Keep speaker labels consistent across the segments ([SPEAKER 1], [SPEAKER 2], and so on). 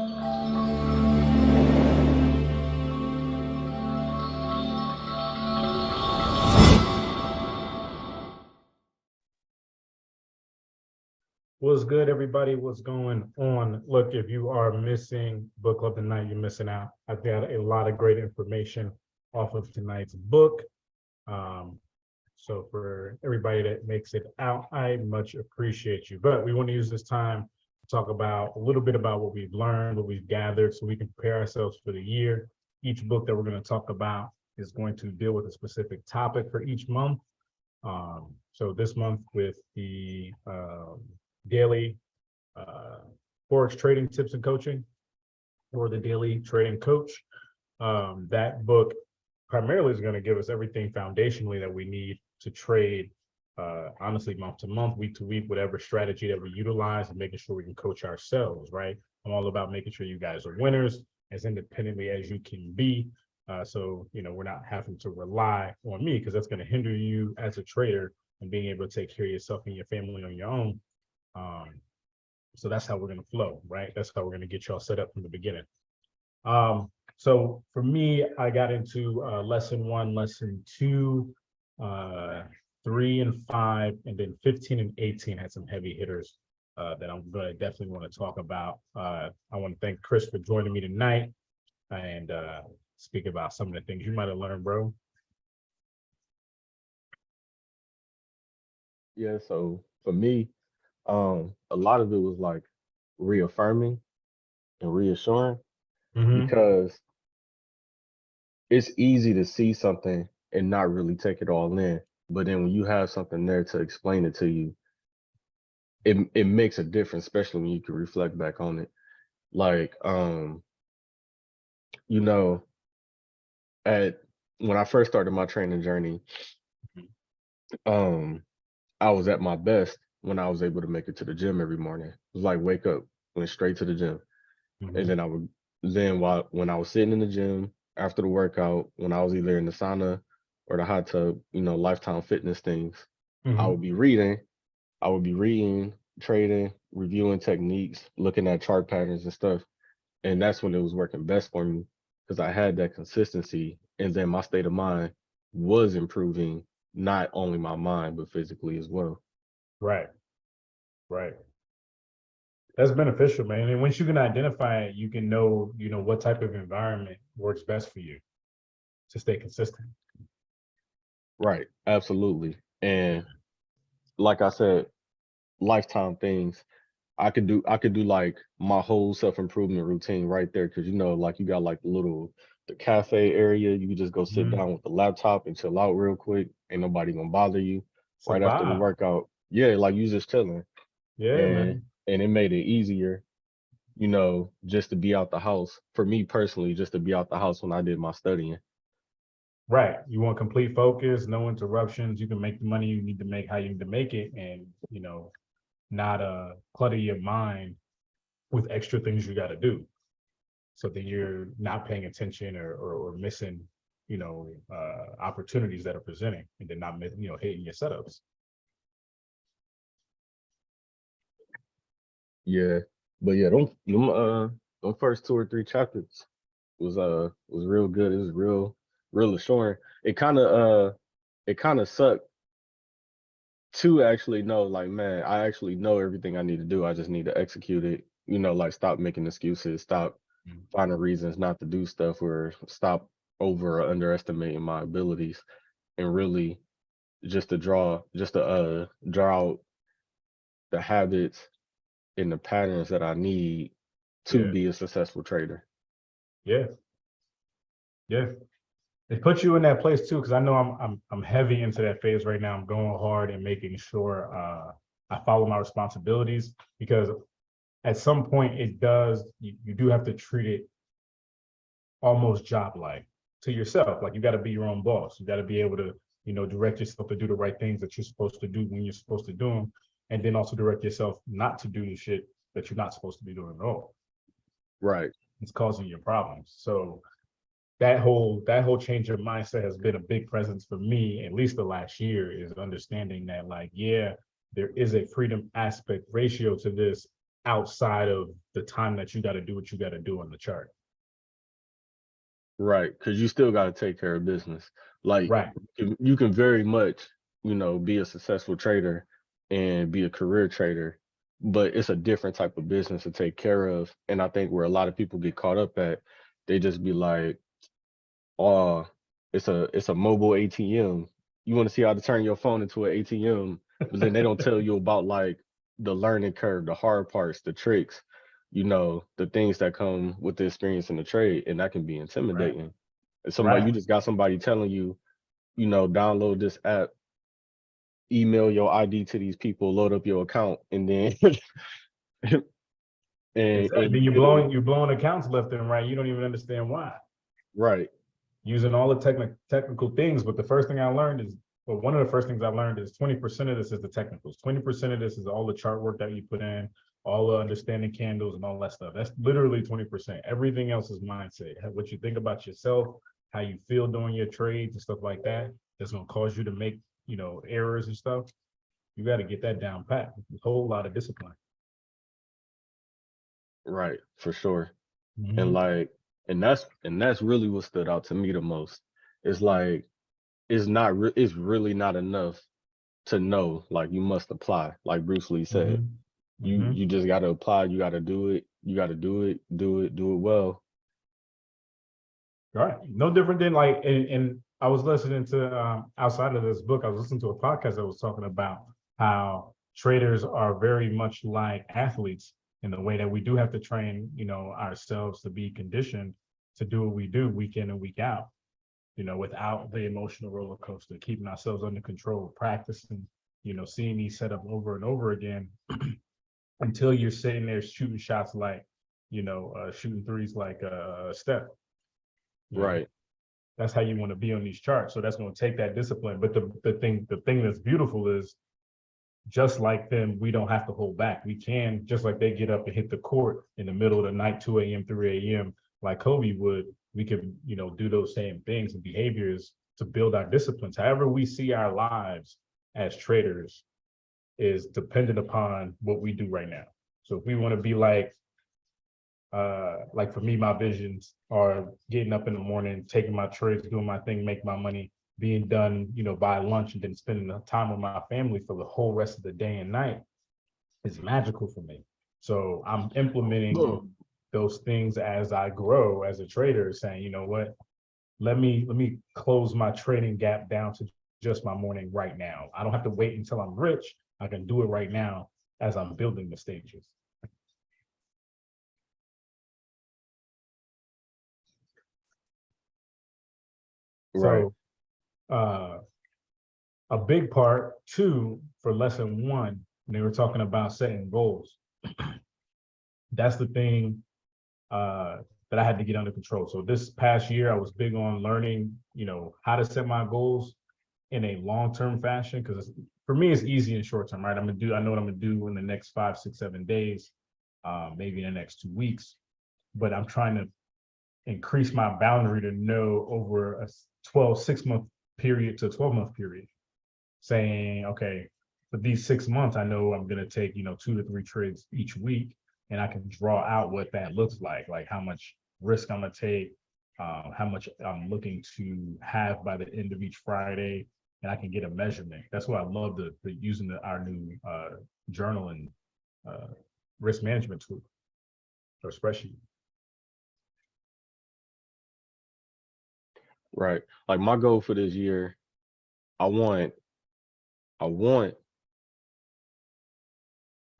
[SPEAKER 1] What's good, everybody? What's going on? Look, if you are missing Book Club tonight, you're missing out. I've got a lot of great information off of tonight's book. So for everybody that makes it out, I much appreciate you. But we want to use this time to talk about a little bit about what we've learned, what we've gathered, so we can prepare ourselves for the year. Each book that we're going to talk about is going to deal with a specific topic for each month. So this month with the daily Forex trading tips and coaching, or the daily trading coach. That book primarily is going to give us everything foundationally that we need to trade, honestly, month to month, week to week, whatever strategy that we utilize, and making sure we can coach ourselves, right? I'm all about making sure you guys are winners as independently as you can be. So, we're not having to rely on me, because that's going to hinder you as a trader and being able to take care of yourself and your family on your own. So that's how we're going to flow, right? That's how we're going to get y'all set up from the beginning. So for me, I got into lesson 1, lesson 2, 3 and 5, and then 15 and 18 had some heavy hitters that I'm going to definitely want to talk about. I want to thank Chris for joining me tonight and speak about some of the things you might have learned, bro.
[SPEAKER 2] Yeah, so for me, a lot of it was like reaffirming and reassuring,
[SPEAKER 1] Mm-hmm.
[SPEAKER 2] because it's easy to see something and not really take it all in. But then when you have something there to explain it to you, it makes a difference, especially when you can reflect back on it. Like, you know, at when I first started my training journey, um, I was at my best when I was able to make it to the gym every morning. It was like wake up, went straight to the gym. And
[SPEAKER 1] Mm-hmm.
[SPEAKER 2] then when I was sitting in the gym after the workout, when I was either in the sauna or the hot tub, Lifetime Fitness things, I
[SPEAKER 1] Mm-hmm.
[SPEAKER 2] would be reading. I would be reading, trading, reviewing techniques, looking at chart patterns and stuff. And that's when it was working best for me, because I had that consistency, and then my state of mind was improving, not only my mind but physically as well.
[SPEAKER 1] Right, right. That's beneficial, man. And once you can identify it, you can know, what type of environment works best for you to stay consistent.
[SPEAKER 2] Right, absolutely. And like I said, lifetime things. I could do like my whole self-improvement routine right there, because like you got like the cafe area. You can just go sit
[SPEAKER 1] Mhm.
[SPEAKER 2] down with the laptop and chill out real quick. Ain't nobody gonna bother you
[SPEAKER 1] It's a
[SPEAKER 2] right after the
[SPEAKER 1] vibe.
[SPEAKER 2] workout. Yeah, like you just chilling.
[SPEAKER 1] Yeah,
[SPEAKER 2] And
[SPEAKER 1] man.
[SPEAKER 2] and it made it easier, just to be out the house. For me personally, just to be out the house when I did my studying.
[SPEAKER 1] Right. You want complete focus, no interruptions. You can make the money you need to make how you need to make it, and not clutter your mind with extra things you got to do. So that you're not paying attention or missing, opportunities that are presenting, and then not hitting your setups.
[SPEAKER 2] Yeah. But yeah, them first 2 or 3 chapters was real good. It was real assuring. It kind of sucked to actually know, like, man, I actually know everything I need to do. I just need to execute it. Like, stop making excuses, stop finding reasons not to do stuff, or stop over or underestimating my abilities, and really just to draw out the habits and the patterns that I need to
[SPEAKER 1] Yeah,
[SPEAKER 2] be a successful trader.
[SPEAKER 1] yeah, yeah. It puts you in that place too, because I know I'm heavy into that phase right now. I'm going hard and making sure I follow my responsibilities, because at some point you do have to treat it almost job like to yourself. Like, you got to be your own boss. You got to be able to direct yourself to do the right things that you're supposed to do when you're supposed to do them, and then also direct yourself not to do the shit that you're not supposed to be doing at all.
[SPEAKER 2] Right.
[SPEAKER 1] It's causing you problems. So that whole change of mindset has been a big presence for me, at least the last year, is understanding that, like, yeah, there is a freedom aspect ratio to this, outside of the time that you got to do what you got to do on the chart.
[SPEAKER 2] Right, because you still got to take care of business. Like
[SPEAKER 1] Right.
[SPEAKER 2] you can very much, be a successful trader and be a career trader, but it's a different type of business to take care of. And I think where a lot of people get caught up at, they just be like, "Oh, it's a mobile ATM. You want to see how to turn your phone into an ATM," but then they don't tell you about like the learning curve, the hard parts, the tricks, the things that come with the experience in the trade, and that can be
[SPEAKER 1] Right.
[SPEAKER 2] intimidating. And somebody,
[SPEAKER 1] Right.
[SPEAKER 2] you just got somebody telling you, download this app, email your ID to these people, load up your account, and then and
[SPEAKER 1] Exactly.
[SPEAKER 2] you
[SPEAKER 1] You're
[SPEAKER 2] get a
[SPEAKER 1] blowing accounts left and right. You don't even understand why.
[SPEAKER 2] right,
[SPEAKER 1] Using all the technical things. But the first thing I learned is, well, one of the first things I learned is 20% of this is the technicals. 20% of this is all the chart work that you put in, all the understanding candles and all that stuff. That's literally 20%. Everything else is mindset. What you think about yourself, how you feel during your trades and stuff like that. That's gonna cause you to make, errors and stuff. You got to get that down pat. A whole lot of discipline.
[SPEAKER 2] right, for sure. And
[SPEAKER 1] Mhm.
[SPEAKER 2] like, and that's really what stood out to me the most. It's like it's really not enough to know. Like you must apply. Like Bruce Lee said,
[SPEAKER 1] Mhm.
[SPEAKER 2] you
[SPEAKER 1] Mhm.
[SPEAKER 2] you just got to apply. You got to do it. You got to do it well.
[SPEAKER 1] Right. No different than like, and I was listening to outside of this book, I was listening to a podcast that was talking about how traders are very much like athletes in the way that we do have to train, ourselves to be conditioned to do what we do week in and week out, without the emotional roller coaster, keeping ourselves under control, practicing, seeing these setup over and over again until you're sitting there shooting shots like, shooting threes like Steph. You know,
[SPEAKER 2] Right.
[SPEAKER 1] that's how you want to be on these charts. So that's going to take that discipline. But the thing that's beautiful is just like them, we don't have to hold back. We can, just like they get up and hit the court in the middle of the night, 2 a.m., 3 a.m., like Kobe would, we could, do those same things and behaviors to build our disciplines. However, we see our lives as traders is dependent upon what we do right now. So if we want to be like for me, my visions are getting up in the morning, taking my trades, doing my thing, make my money, being done, by lunch, and then spending the time with my family for the whole rest of the day and night is magical for me. So I'm implementing those things as I grow as a trader, saying, you know what, let me close my trading gap down to just my morning right now. I don't have to wait until I'm rich. I can do it right now as I'm building the stages.
[SPEAKER 2] Right.
[SPEAKER 1] So uh a big part too for lesson one, when they were talking about setting goals, that's the thing uh, that I had to get under control. So this past year, I was big on learning, how to set my goals in a long-term fashion. Because for me, it's easy and short-term, right? I know what I'm gonna do in the next 5, 6, 7 days, maybe in the next 2 weeks. But I'm trying to increase my boundary to know over a 6-month period to 12-month period, saying, okay, for these 6 months, I know I'm going to take, 2 to 3 trades each week, and I can draw out what that looks like how much risk I'm going to take, how much I'm looking to have by the end of each Friday, and I can get a measurement. That's why I love the using our new journal and uh, risk management tool or spreadsheet.
[SPEAKER 2] Right. Like my goal for this year, I want I want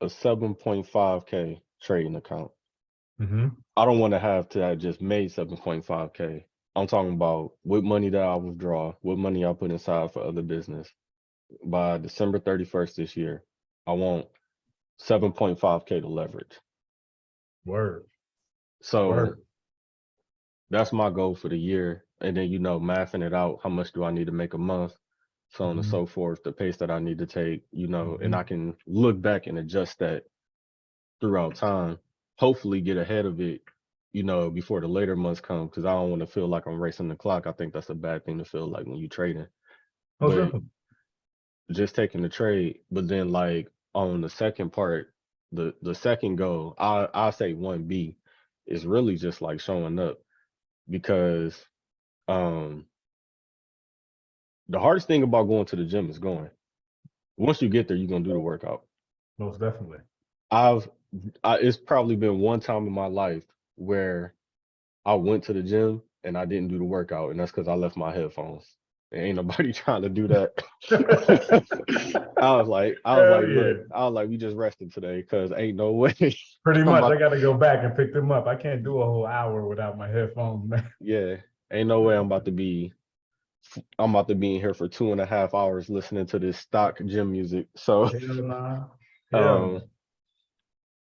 [SPEAKER 2] a 7.5K trading account.
[SPEAKER 1] Mm-hmm.
[SPEAKER 2] I don't want to have to have just made 7.5K. I'm talking about what money that I withdraw, what money I put inside for other business. By December 31st this year, I want 7.5K to leverage.
[SPEAKER 1] Word.
[SPEAKER 2] So
[SPEAKER 1] Word.
[SPEAKER 2] that's my goal for the year. And then, mathing it out, how much do I need to make a month, so on and
[SPEAKER 1] Mm-hmm.
[SPEAKER 2] so forth, the pace that I need to take, and
[SPEAKER 1] Mm-hmm.
[SPEAKER 2] I can look back and adjust that throughout time, hopefully get ahead of it, before the later months come, because I don't want to feel like I'm racing the clock. I think that's a bad thing to feel like when you're trading.
[SPEAKER 1] Most
[SPEAKER 2] But
[SPEAKER 1] definitely.
[SPEAKER 2] just taking the trade, but then like on the second part, The second goal, I'll say 1B, is really just like showing up, because um the hardest thing about going to the gym is going. Once you get there, you're gonna do the workout.
[SPEAKER 1] Most definitely.
[SPEAKER 2] I've it's probably been one time in my life where I went to the gym and I didn't do the workout, and that's because I left my headphones. There ain't nobody trying to do that.
[SPEAKER 1] Hell yeah.
[SPEAKER 2] I was like, we just rested today because ain't no way.
[SPEAKER 1] Pretty
[SPEAKER 2] I'm
[SPEAKER 1] much, I
[SPEAKER 2] about,
[SPEAKER 1] got to go back and pick them up. I can't do a whole hour without my headphones, man.
[SPEAKER 2] yeah, ain't no way I'm about to be in here for 2.5 hours listening to this stock gym music. So
[SPEAKER 1] Hell nah. Hell
[SPEAKER 2] um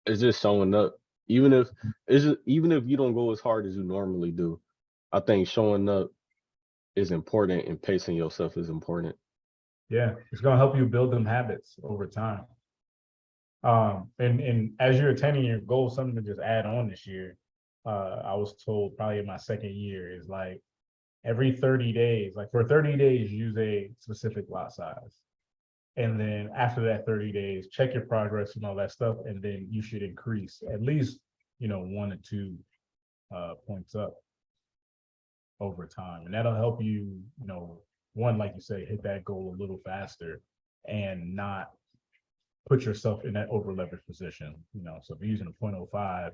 [SPEAKER 2] it's just showing up. Even if even if you don't go as hard as you normally do, I think showing up is important and pacing yourself is important.
[SPEAKER 1] yeah, it's gonna help you build them habits over time. And as you're attaining your goal, something to just add on this year. I was told probably in my second year is like every 30 days, like for 30 days, use a specific lot size. And then after that 30 days, check your progress and all that stuff. And then you should increase at least, 1 to 2 points up over time. And that'll help you, one, like you say, hit that goal a little faster and not put yourself in that over leveraged position. So if you're using a 0.05,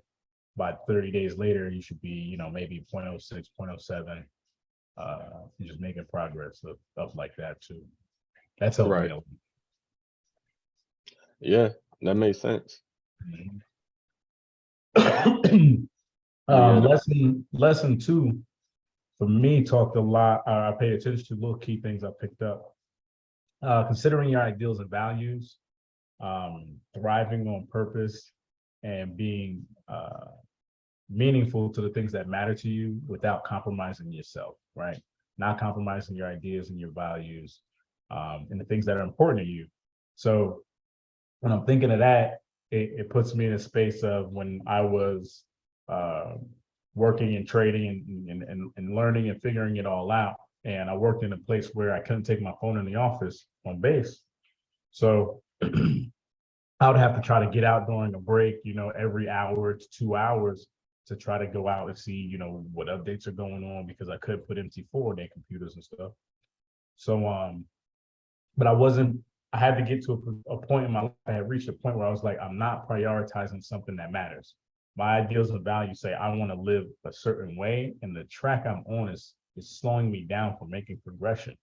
[SPEAKER 1] by 30 days later, you should be, maybe 0.06, 0.07. You're just making progress up like that too. That's helped me
[SPEAKER 2] Right.
[SPEAKER 1] out.
[SPEAKER 2] Yeah, that makes sense. But yeah,
[SPEAKER 1] Lesson 2 for me talked a lot. I paid attention to little key things I picked up. Considering your ideals and values, thriving on purpose, and being meaningful to the things that matter to you without compromising yourself, right? Not compromising your ideas and your values, and the things that are important to you. So when I'm thinking of that, it puts me in a space of when I was uh, working and trading and learning and figuring it all out. And I worked in a place where I couldn't take my phone in the office on base. So I would have to try to get out during a break, every hour to 2 hours to try to go out and see, what updates are going on because I couldn't put MT4 in their computers and stuff. So, but I had to get to a point in my life. I had reached a point where I was like, I'm not prioritizing something that matters. My ideals and values say I want to live a certain way, and the track I'm on is slowing me down from making progression.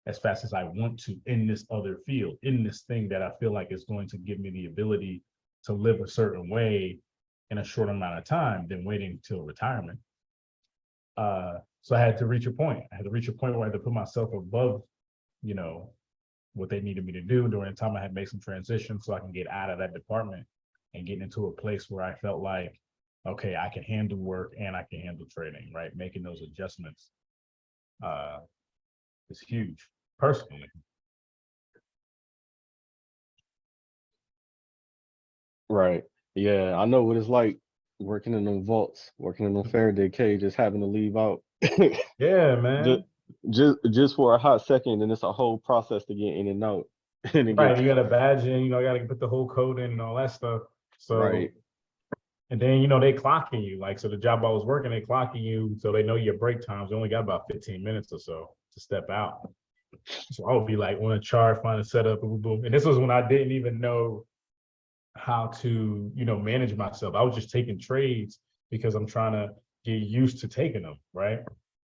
[SPEAKER 1] As fast as I want to in this other field, in this thing that I feel like is going to give me the ability to live a certain way in a short amount of time than waiting till retirement. So I had to reach a point. I had to reach a point where I had to put myself above, what they needed me to do during the time I had made some transitions so I can get out of that department and get into a place where I felt like, okay, I can handle work and I can handle trading, right? Making those adjustments is huge personally.
[SPEAKER 2] right. Yeah, I know what it's like working in them vaults, working in them Faraday cages, having to leave out
[SPEAKER 1] Yeah,
[SPEAKER 2] just
[SPEAKER 1] man.
[SPEAKER 2] just for a hot second, and it's a whole process to get in and out. And it
[SPEAKER 1] Right.
[SPEAKER 2] gets
[SPEAKER 1] You got to badge in, you got to put the whole code in and all that stuff.
[SPEAKER 2] right,
[SPEAKER 1] So, and then, they clocking you. Like, so the job I was working, they clocking you. So they know your break times. You only got about 15 minutes or so to step out. So I would be like on a chart, find a setup, boom, boom. And this was when I didn't even know how to, manage myself. I was just taking trades because I'm trying to get used to taking them, right?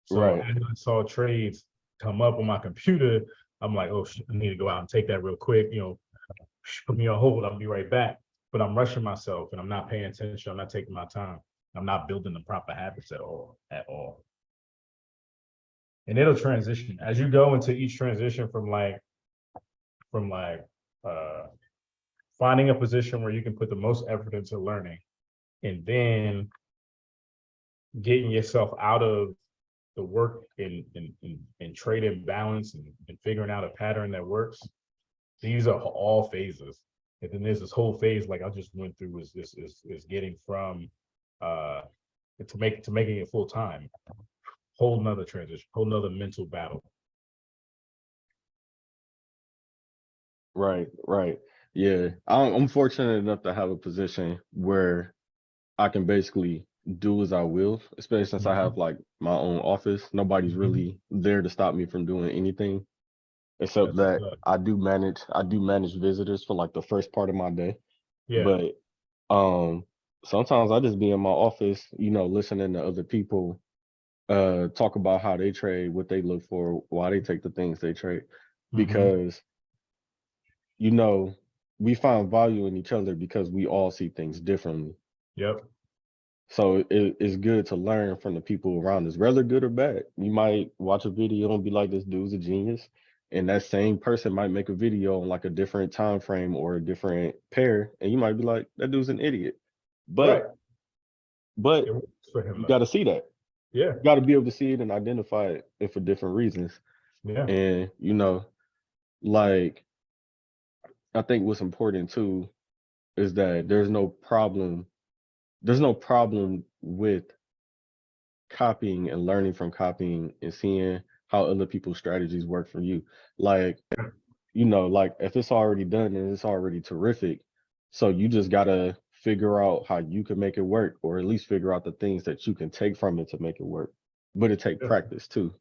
[SPEAKER 1] So
[SPEAKER 2] right,
[SPEAKER 1] as I saw trades come up on my computer, I'm like, oh, shit, I need to go out and take that real quick. Put me on hold. I'll be right back. But I'm rushing myself and I'm not paying attention. I'm not taking my time. I'm not building the proper habits at all, at all. And it'll transition as you go into each transition from uh finding a position where you can put the most effort into learning and then getting yourself out of the work and trade and balance and figuring out a pattern that works. These are all phases. And then there's this whole phase like I just went through is getting from uh to making it full time. Whole nother transition, whole nother mental battle.
[SPEAKER 2] right, right. Yeah, I'm fortunate enough to have a position where I can basically do as I will, especially since I have
[SPEAKER 1] Mhm,
[SPEAKER 2] like my own office. Nobody's
[SPEAKER 1] mhm.
[SPEAKER 2] really there to stop me from doing anything, except
[SPEAKER 1] That's what's
[SPEAKER 2] that
[SPEAKER 1] up.
[SPEAKER 2] I do manage visitors for like the first part of my day.
[SPEAKER 1] Yeah.
[SPEAKER 2] But um sometimes I just be in my office, listening to other people talk about how they trade, what they look for, why they take the things they trade.
[SPEAKER 1] Hmm.
[SPEAKER 2] Because, you know, we find value in each other because we all see things differently.
[SPEAKER 1] Yep.
[SPEAKER 2] So it's good to learn from the people around us, whether good or bad. You might watch a video and be like, "This dude's a genius," and that same person might make a video on like a different time frame or a different pair, and you might be like, "That dude's an idiot."
[SPEAKER 1] Right.
[SPEAKER 2] But but
[SPEAKER 1] It works for him
[SPEAKER 2] you
[SPEAKER 1] though.
[SPEAKER 2] got to see that.
[SPEAKER 1] Yeah.
[SPEAKER 2] You got to be able to see it and identify it for different reasons.
[SPEAKER 1] Yeah.
[SPEAKER 2] And like I think what's important too is that there's no problem with copying and learning from copying and seeing how other people's strategies work for you. Like, like if it's already done and it's already terrific, so you just gotta figure out how you can make it work, or at least figure out the things that you can take from it to make it work. But it take
[SPEAKER 1] Yeah.
[SPEAKER 2] practice too.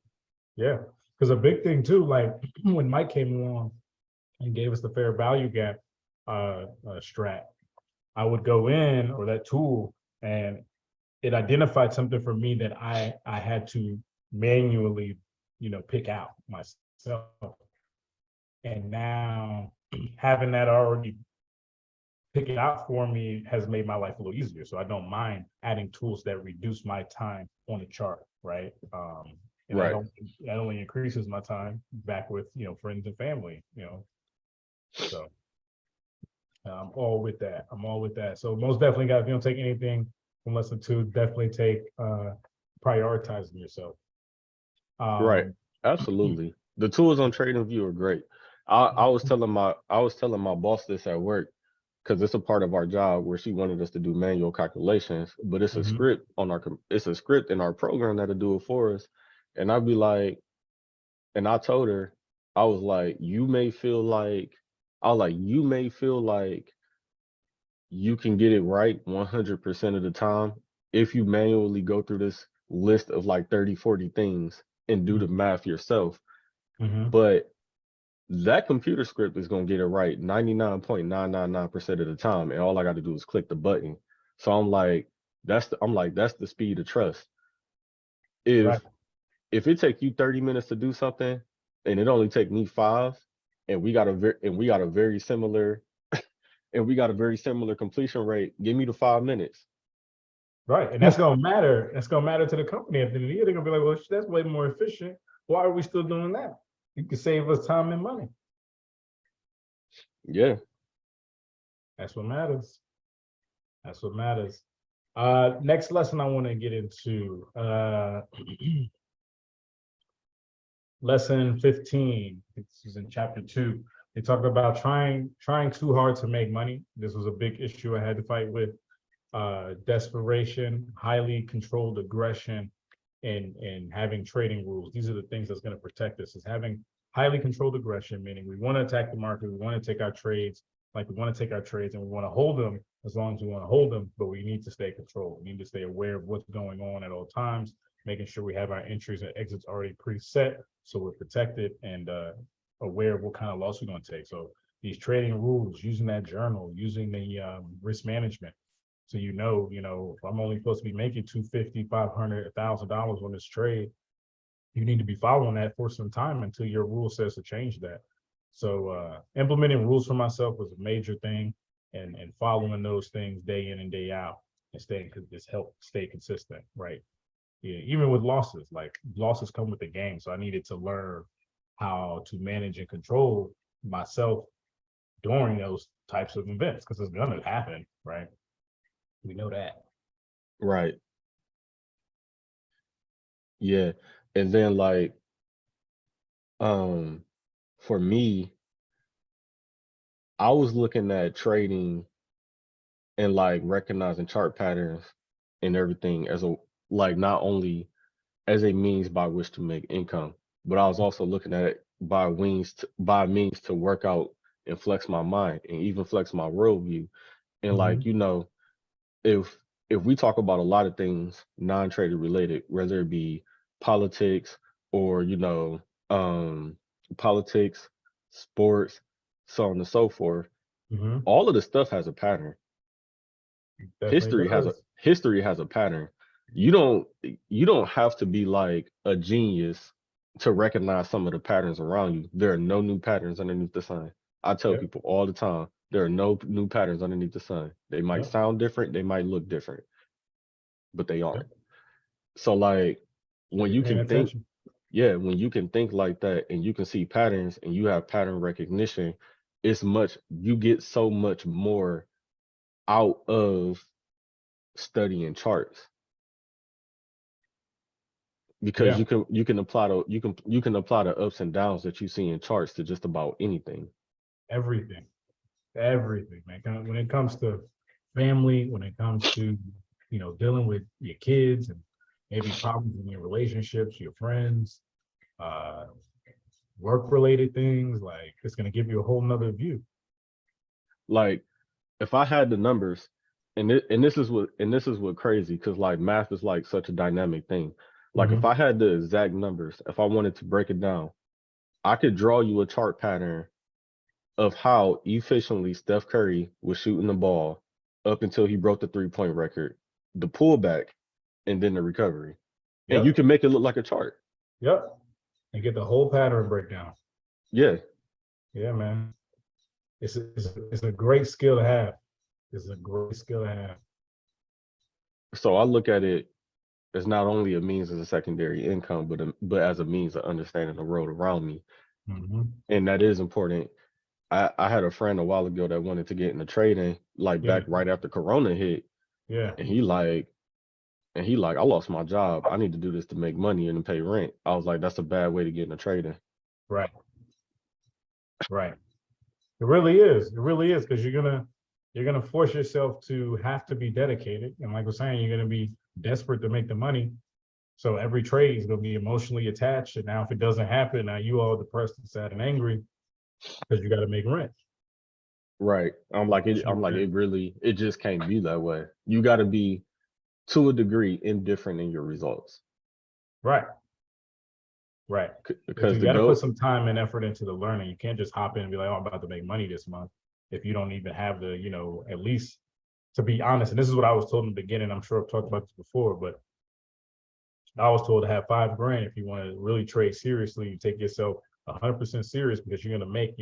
[SPEAKER 1] Yeah. Because a big thing too, like when Mike came along and gave us the fair value gap strat, I would go in or that tool and it identified something for me that I had to manually, pick out myself. And now having that already pick it out for me has made my life a little easier. So I don't mind adding tools that reduce my time on the chart, right? And
[SPEAKER 2] Right.
[SPEAKER 1] that only increases my time back with friends and family, So I'm all with that. I'm all with that. So most definitely, guys, if you don't take anything from lesson two, definitely take prioritizing yourself.
[SPEAKER 2] Right.
[SPEAKER 1] Um,
[SPEAKER 2] Absolutely. The tools on TradingView are great. I was telling my boss this at work because it's a part of our job where she wanted us to do manual calculations, but
[SPEAKER 1] mhm.
[SPEAKER 2] it's a script in our program that'll do it for us. And I'd be like, and I told her, I was like, you may feel like you can get it right 100% of the time if you manually go through this list of like 30, 40 things and do the
[SPEAKER 1] Mhm.
[SPEAKER 2] math yourself.
[SPEAKER 1] Mhm.
[SPEAKER 2] But that computer script is going to get it right 99.999% of the time. And all I got to do is click the button. So that's the speed of trust.
[SPEAKER 1] Right,
[SPEAKER 2] If it take you 30 minutes to do something and it only take me 5, and we got a very similar completion rate, give me the 5 minutes.
[SPEAKER 1] right, and that's gonna matter. That's gonna matter to the company at the end of the year. They're gonna be like, "Well, that's way more efficient. Why are we still doing that? You can save us time and money."
[SPEAKER 2] Yeah.
[SPEAKER 1] That's what matters. That's what matters. Next lesson I want to get into. Lesson 15. This is in chapter 2. They talk about trying too hard to make money. This was a big issue I had to fight with. Desperation, highly controlled aggression, and having trading rules. These are the things that's going to protect us. Is having highly controlled aggression, meaning we want to attack the market, we want to take our trades, like we want to take our trades and we want to hold them as long as we want to hold them, but we need to stay controlled. We need to stay aware of what's going on at all times, making sure we have our entries and exits already preset so we're protected and aware of what kind of loss we're going to take. So these trading rules, using that journal, using the risk management, so if I'm only supposed to be making 250, 500, $1,000 on this trade, you need to be following that for some time until your rule says to change that. So implementing rules for myself was a major thing, and following those things day in and day out and staying this help stay consistent, right? Yeah, even with losses, like losses come with the game. So I needed to learn how to manage and control myself during those types of events because it's gonna happen, right? We know that.
[SPEAKER 2] Right. Yeah. And then um for me, I was looking at trading and like recognizing chart patterns and everything as a like not only as a means by which to make income, but I was also looking at it by means to work out and flex my mind and even flex my worldview. And like,
[SPEAKER 1] Mhm.
[SPEAKER 2] you know, if we talk about a lot of things non-trader related, whether it be politics or, you know, um, politics, sports, so on and so forth,
[SPEAKER 1] Mhm.
[SPEAKER 2] all of the stuff has a pattern.
[SPEAKER 1] Definitely does.
[SPEAKER 2] History has a pattern. You don't have to be like a genius to recognize some of the patterns around you. There are no new patterns underneath the sun. I tell
[SPEAKER 1] Yep.
[SPEAKER 2] people all the time, there are no new patterns underneath the sun. They might
[SPEAKER 1] Yep.
[SPEAKER 2] sound different, they might look different, but they
[SPEAKER 1] Yep.
[SPEAKER 2] aren't. So like
[SPEAKER 1] So
[SPEAKER 2] when
[SPEAKER 1] you're
[SPEAKER 2] you
[SPEAKER 1] paying
[SPEAKER 2] can think,
[SPEAKER 1] attention.
[SPEAKER 2] yeah, when you can think like that and you can see patterns and you have pattern recognition, you get so much more out of studying charts because
[SPEAKER 1] Yeah.
[SPEAKER 2] you can apply the ups and downs that you see in charts to just about anything.
[SPEAKER 1] Everything. Everything, man. When it comes to family, when it comes to, dealing with your kids and maybe problems in your relationships, your friends, uh, work related things, like it's gonna give you a whole nother view.
[SPEAKER 2] Like if I had the numbers, and this is what crazy because like math is like such a dynamic thing. Like if
[SPEAKER 1] Hmm.
[SPEAKER 2] I had the exact numbers, if I wanted to break it down, I could draw you a chart pattern of how efficiently Steph Curry was shooting the ball up until he broke the 3-point record, the pullback, and then the recovery. And you
[SPEAKER 1] Yep.
[SPEAKER 2] can make it look like a chart.
[SPEAKER 1] Yep. And get the whole pattern breakdown.
[SPEAKER 2] Yeah.
[SPEAKER 1] Yeah, man. It's a great skill to have. It's a great skill to have.
[SPEAKER 2] So I look at it as not only a means as a secondary income, but as a means of understanding the world around me.
[SPEAKER 1] Hmm.
[SPEAKER 2] And that is important. I had a friend a while ago that wanted to get into trading, like
[SPEAKER 1] Yeah.
[SPEAKER 2] back right after Corona hit,
[SPEAKER 1] Yeah.
[SPEAKER 2] and he like, I lost my job. I need to do this to make money and to pay rent. I was like, that's a bad way to get into trading.
[SPEAKER 1] Right. Right. It really is. It really is because you're gonna force yourself to have to be dedicated, and like I was saying, you're gonna be desperate to make the money. So every trade is gonna be emotionally attached. And now, if it doesn't happen, now you all depressed and sad and angry because you got to make rent.
[SPEAKER 2] Right. I'm like,
[SPEAKER 1] Sure.
[SPEAKER 2] it just can't be that way. You got to be to a degree indifferent in your results.
[SPEAKER 1] Right. Right. Because
[SPEAKER 2] Because
[SPEAKER 1] you
[SPEAKER 2] the
[SPEAKER 1] got to put
[SPEAKER 2] goat,
[SPEAKER 1] some time and effort into the learning. You can't just hop in and be like, "Oh, I'm about to make money this month," if you don't even have the, at least, to be honest. And this is what I was told in the beginning. I'm sure I've talked about this before, but I was told to have 5 grand if you want to really trade seriously. You take yourself 100% serious because you're going to make,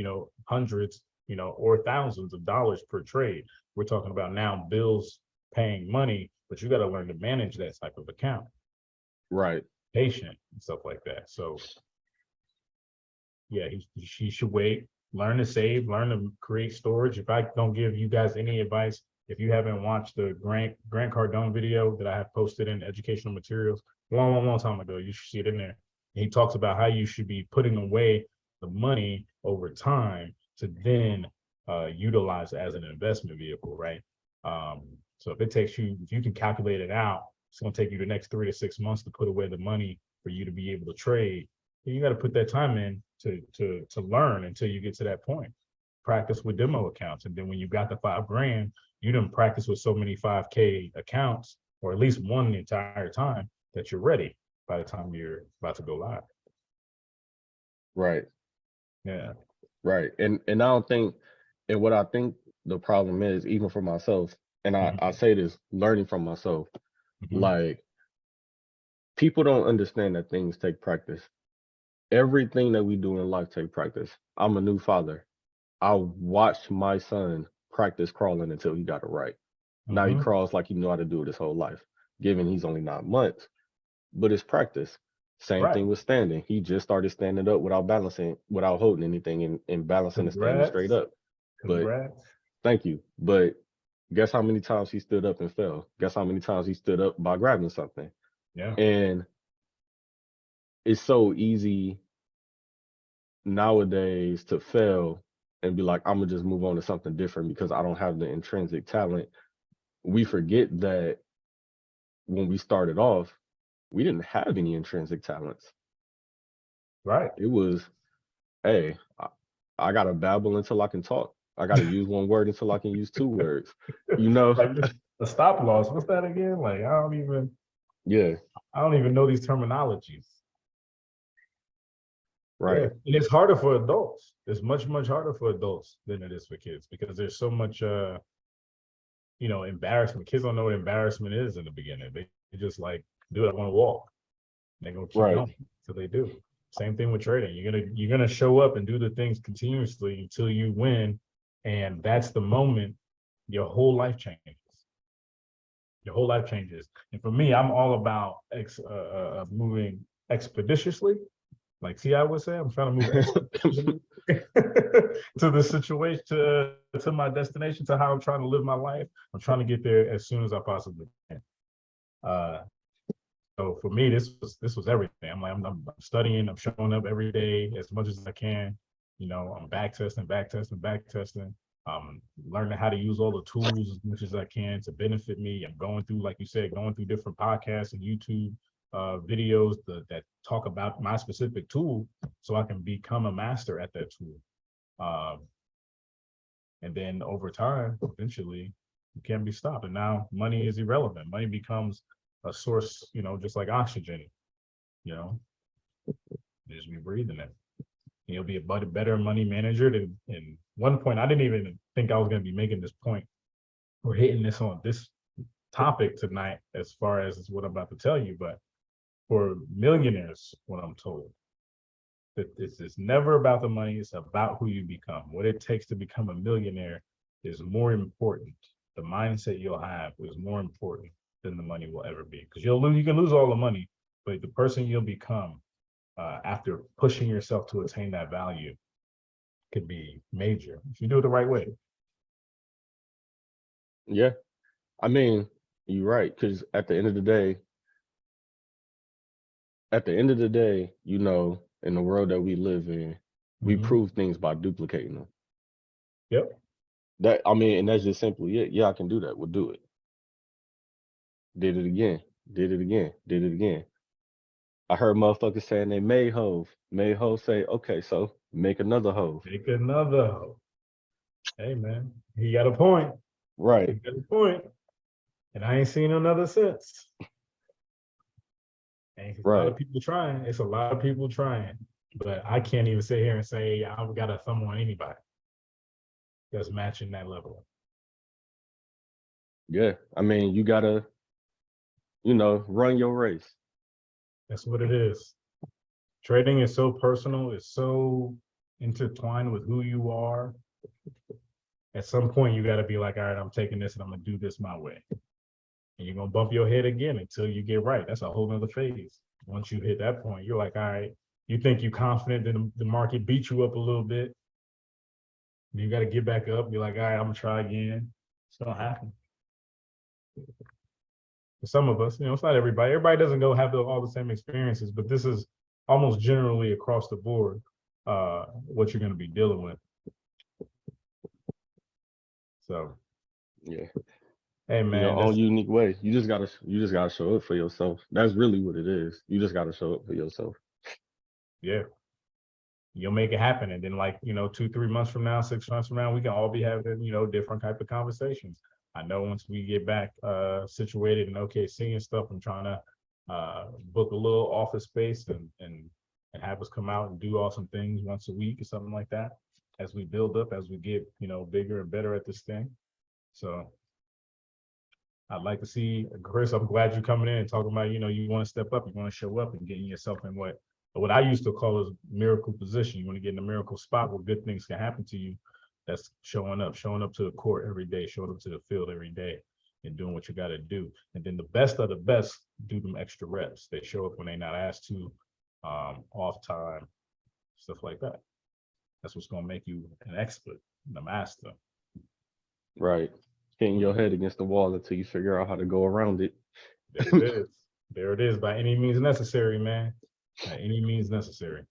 [SPEAKER 1] hundreds, or thousands of dollars per trade. We're talking about now bills paying money, but you got to learn to manage that type of account,
[SPEAKER 2] right,
[SPEAKER 1] patient and stuff like that. So yeah, she should wait, learn to save, learn to create storage. If I don't give you guys any advice, if you haven't watched the Grant Cardone video that I have posted in educational materials long time ago, you should see it in there. And he talks about how you should be putting away the money over time to then utilize it as an investment vehicle, right? Um, so if you can calculate it out, it's going to take you the next 3 to 6 months to put away the money for you to be able to trade. You got to put that time in to learn until you get to that point. Practice with demo accounts, and then when you got the 5 grand, you didn't practice with so many 5K accounts, or at least one the entire time, that you're ready by the time you're about to go live.
[SPEAKER 2] right,
[SPEAKER 1] Yeah.
[SPEAKER 2] right. And I don't think, and what I think the problem is, even for myself, and I
[SPEAKER 1] Mhm.
[SPEAKER 2] say this learning from myself,
[SPEAKER 1] Mhm.
[SPEAKER 2] like people don't understand that things take practice. Everything that we do in life take practice. I'm a new father. I watched my son practice crawling until he got it right. Now he
[SPEAKER 1] Mhm.
[SPEAKER 2] crawls like he know how to do it his whole life, given he's only 9 months. But it's practice. Same
[SPEAKER 1] Right.
[SPEAKER 2] thing with standing. He just started standing up without balancing, without holding anything and balancing and standing straight
[SPEAKER 1] Congrats.
[SPEAKER 2] up. But
[SPEAKER 1] Congrats.
[SPEAKER 2] thank you. But guess how many times he stood up and fell? Guess how many times he stood up by grabbing something?
[SPEAKER 1] Yeah.
[SPEAKER 2] And it's so easy nowadays to fail and be like, I'm gonna just move on to something different because I don't have the intrinsic talent. We forget that when we started off, we didn't have any intrinsic talents.
[SPEAKER 1] Right.
[SPEAKER 2] It was, hey, I gotta babble until I can talk. I gotta use one word until I can use two words. You know?
[SPEAKER 1] Like the stop loss. What's that again? Like
[SPEAKER 2] Yeah,
[SPEAKER 1] I don't even know these terminologies. Yeah,
[SPEAKER 2] right.
[SPEAKER 1] and it's harder for adults. It's much, much harder for adults than it is for kids because there's so much embarrassment. Kids don't know what embarrassment is in the beginning. They just like, dude, I want to walk. And they're gonna keep
[SPEAKER 2] Right.
[SPEAKER 1] going until they do. Same thing with trading. You're gonna show up and do the things continuously until you win. And that's the moment your whole life changes. Your whole life changes. And for me, I'm all about moving expeditiously. Like T.I. would say, I'm trying to move expeditiously to the situation, to my destination, to how I'm trying to live my life. I'm trying to get there as soon as I possibly can. Uh, so for me, this was everything. I'm studying, I'm showing up every day as much as I can. I'm back testing, learning how to use all the tools as much as I can to benefit me. I'm going through, like you said, going through different podcasts and YouTube videos that talk about my specific tool so I can become a master at that tool. And then over time, eventually, you can't be stopped. And now money is irrelevant. Money becomes a source, just like oxygen, you know, just be breathing it. You'll be a better money manager than in one point. I didn't even think I was going to be making this point. We're hitting this on this topic tonight, as far as what I'm about to tell you, but for millionaires, what I'm told, that this is never about the money, it's about who you become. What it takes to become a millionaire is more important. The mindset you'll have is more important than the money will ever be. Because you can lose all the money, but the person you'll become after pushing yourself to attain that value could be major if you do it the right way.
[SPEAKER 2] Yeah. I mean, you're right, because at the end of the day, in the world that we live in, we
[SPEAKER 1] Mm-hmm.
[SPEAKER 2] prove things by duplicating them.
[SPEAKER 1] Yep.
[SPEAKER 2] And that's just simply it. Yeah, I can do that. We'll do it. Did it again. Did it again. Did it again. I heard motherfuckers saying they made hove. Made hove say, okay, so make another hove.
[SPEAKER 1] Take another. Hey man, he got a point. He
[SPEAKER 2] Right.
[SPEAKER 1] got a point. And I ain't seen another since. And it's a lot
[SPEAKER 2] Right.
[SPEAKER 1] of people trying. It's a lot of people trying. But I can't even sit here and say I've got a thumb on anybody that's matching that level.
[SPEAKER 2] Yeah. I mean, you gotta, run your race.
[SPEAKER 1] That's what it is. Trading is so personal, it's so intertwined with who you are. At some point, you got to be like, all right, I'm taking this and I'm going to do this my way. And you're going to bump your head again until you get right. That's a whole nother phase. Once you hit that point, you're like, all right, you think you're confident that the market beat you up a little bit. You got to get back up. You're like, all right, I'm going to try again. It's going to happen. For some of us, it's not everybody. Everybody doesn't go have all the same experiences, but this is almost generally across the board what you're going to be dealing with. So,
[SPEAKER 2] Yeah.
[SPEAKER 1] hey
[SPEAKER 2] In your
[SPEAKER 1] man,
[SPEAKER 2] own unique way. You just gotta show up for yourself. That's really what it is. You just gotta show up for yourself.
[SPEAKER 1] yeah, you'll make it happen. And then 2-3 months from now, 6 months from now, we can all be having, different type of conversations. I know once we get back situated in OKC and stuff, I'm trying to book a little office space and have us come out and do awesome things once a week or something like that as we build up, as we get, bigger and better at this thing. So I'd like to see, Chris, I'm glad you're coming in and talking about, you want to step up, you want to show up and getting yourself in what I used to call as miracle position. You want to get in a miracle spot where good things can happen to you. That's showing up to the court every day, showing up to the field every day and doing what you got to do. And then the best of the best do them extra reps. They show up when they're not asked to, off time, stuff like that. That's what's going to make you an expert, a master.
[SPEAKER 2] Right. Hitting your head against the wall until you figure out how to go around it.
[SPEAKER 1] There it is. There it is. By any means necessary, man. By any means necessary.